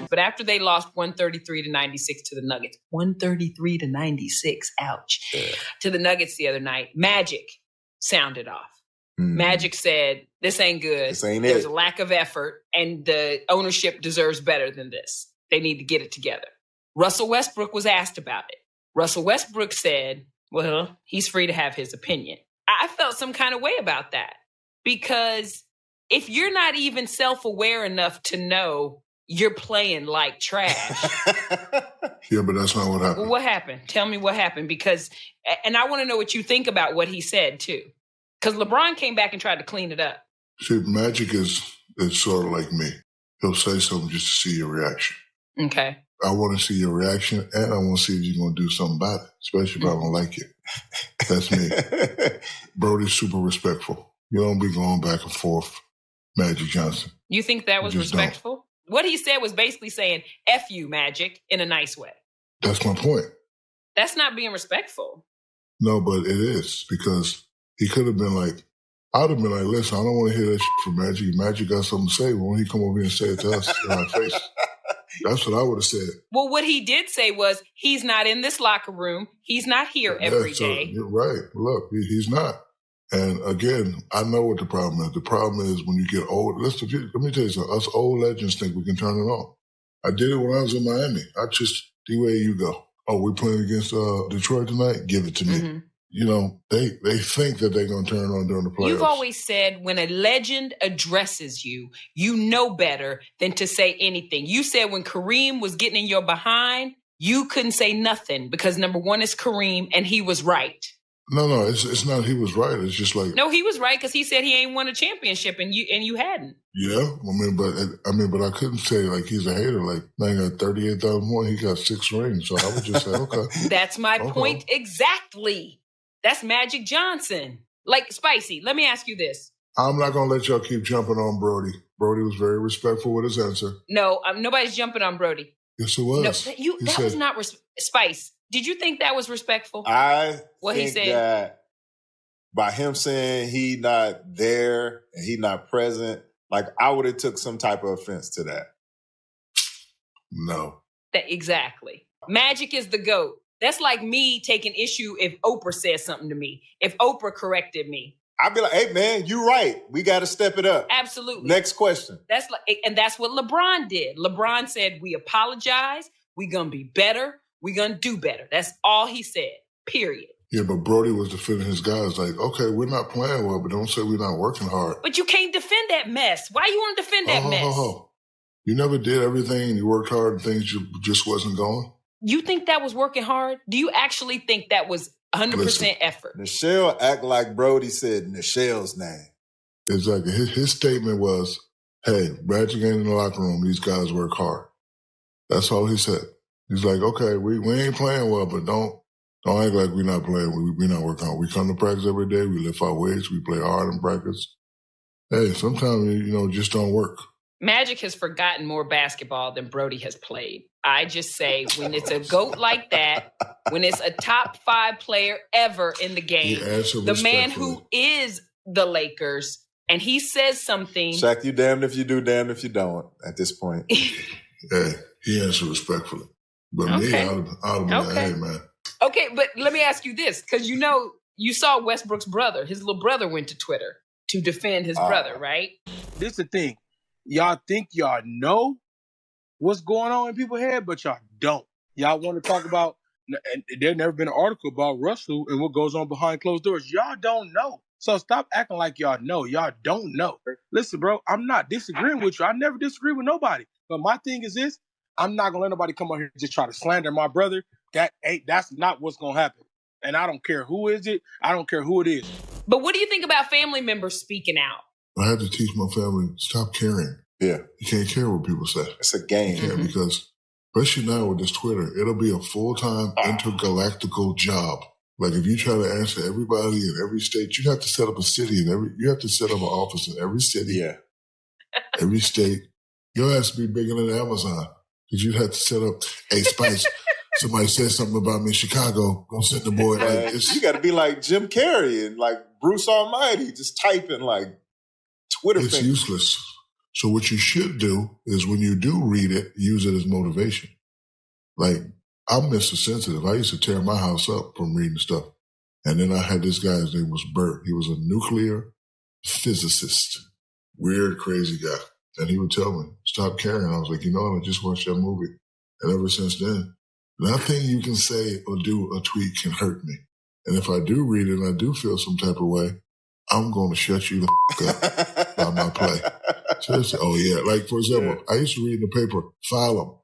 But after they lost 133-96 to the Nuggets, 133-96, ouch, to the Nuggets the other night, Magic sounded off. Magic said, this ain't good. This ain't There's it. a lack of effort, and the ownership deserves better than this. They need to get it together. Russell Westbrook was asked about it. Russell Westbrook said, well, he's free to have his opinion. I felt some kind of way about that because if you're not even self-aware enough to know you're playing like trash. Yeah, but that's not what happened. Well, what happened? Tell me what happened because, and I want to know what you think about what he said too. Because LeBron came back and tried to clean it up. See, Magic is sort of like me. He'll say something just to see your reaction. Okay. I want to see your reaction, and I want to see if you're going to do something about it, especially if I don't like it. That's me. Brody's super respectful. You don't be going back and forth, Magic Johnson. You think that was respectful? Don't. What he said was basically saying, F you, Magic, in a nice way. That's my point. That's not being respectful. No, but it is, because he could have been like, I'd have been like, listen, I don't want to hear that shit from Magic. Magic got something to say. Why don't he come over here and say it to us in our face? That's what I would have said. Well, what he did say was, he's not in this locker room. He's not here every day. You're right. Look, he's not. And again, I know what the problem is. The problem is when you get old. Let me tell you something. Us old legends think we can turn it on. I did it when I was in Miami. I just, the way you go. Oh, we're playing against Detroit tonight? Give it to me. Mm-hmm. You know, they think that they're going to turn on during the playoffs. You've always said when a legend addresses you, you know better than to say anything. You said when Kareem was getting in your behind, you couldn't say nothing because number one is Kareem and he was right. No, it's not he was right. It's just like... No, he was right because he said he ain't won a championship and you hadn't. Yeah, but I couldn't say like he's a hater. Like, man got 38,000 more, he got 6 rings. So I would just say, okay. That's my point exactly. That's Magic Johnson. Like, Spicy, let me ask you this. I'm not going to let y'all keep jumping on Brody. Brody was very respectful with his answer. No, nobody's jumping on Brody. Yes, it was. No, that was not... Spice, did you think that was respectful? I think that by him saying he not there and he not present, like I would have took some type of offense to that. No. Exactly. Magic is the GOAT. That's like me taking issue if Oprah says something to me. If Oprah corrected me. I'd be like, hey, man, you're right. We got to step it up. Absolutely. Next question. That's what LeBron did. LeBron said, we apologize. We're going to be better. We're going to do better. That's all he said, period. Yeah, but Brody was defending his guys like, okay, we're not playing well, but don't say we're not working hard. But you can't defend that mess. Why you want to defend that mess? You never did everything and you worked hard and things just wasn't going? You think that was working hard? Do you actually think that was 100% effort? Nichelle act like Brody said Nichelle's name. Exactly. His statement was, hey, Magic ain't in the locker room. These guys work hard. That's all he said. He's like, okay, we ain't playing well, but don't act like we're not playing. We're not working hard. We come to practice every day. We lift our weights. We play hard in practice. Hey, sometimes, it just don't work. Magic has forgotten more basketball than Brody has played. I just say when it's a GOAT like that, when it's a top 5 player ever in the game, the man who is the Lakers, and he says something. Shaq, you damned if you do, damned if you don't at this point. Hey, he answered respectfully. But me, I'd have been like, hey, man. Okay, but let me ask you this, because you saw Westbrook's brother. His little brother went to Twitter to defend his brother, right? This is the thing. Y'all think y'all know what's going on in people's head, but y'all don't. Y'all want to talk about, and there's never been an article about Russell and what goes on behind closed doors. Y'all don't know. So stop acting like y'all know. Y'all don't know. Listen, bro, I'm not disagreeing with you. I never disagree with nobody. But my thing is this, I'm not going to let nobody come on here and just try to slander my brother. That's not what's going to happen. And I don't care who is it. I don't care who it is. But what do you think about family members speaking out? I had to teach my family, stop caring. Yeah. You can't care what people say. It's a game. You can't because, especially now with this Twitter, it'll be a full-time intergalactical job. Like if you try to answer everybody in every state, you have to set up a city you have to set up an office in every city. Yeah. Every state. Your ass to be bigger than Amazon. Because you have to set up, hey, Spice, somebody said something about me in Chicago, go send the boy. You got to be like Jim Carrey and like Bruce Almighty, just typing like Twitter. It's useless. So what you should do is when you do read it, use it as motivation. Like, I'm Mr. Sensitive. I used to tear my house up from reading stuff. And then I had this guy, his name was Bert. He was a nuclear physicist. Weird, crazy guy. And he would tell me, stop caring. I was like, I just watched that movie. And ever since then, nothing you can say or do or tweet can hurt me. And if I do read it and I do feel some type of way, I'm going to shut you the up by my play. Seriously. Oh, yeah. Like, for example, I used to read in the paper, file them.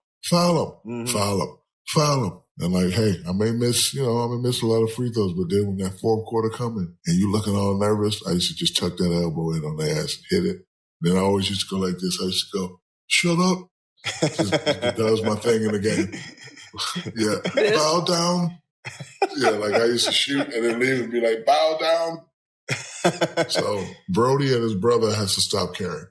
And like, hey, I may miss a lot of free throws, but then when that fourth quarter coming and you looking all nervous, I used to just tuck that elbow in on their ass and hit it. Then I always used to go like this. I used to go, shut up. That was my thing in the game. Yeah. Bow down. Yeah, like I used to shoot and then leave and be like, bow down. So Brody and his brother has to stop caring.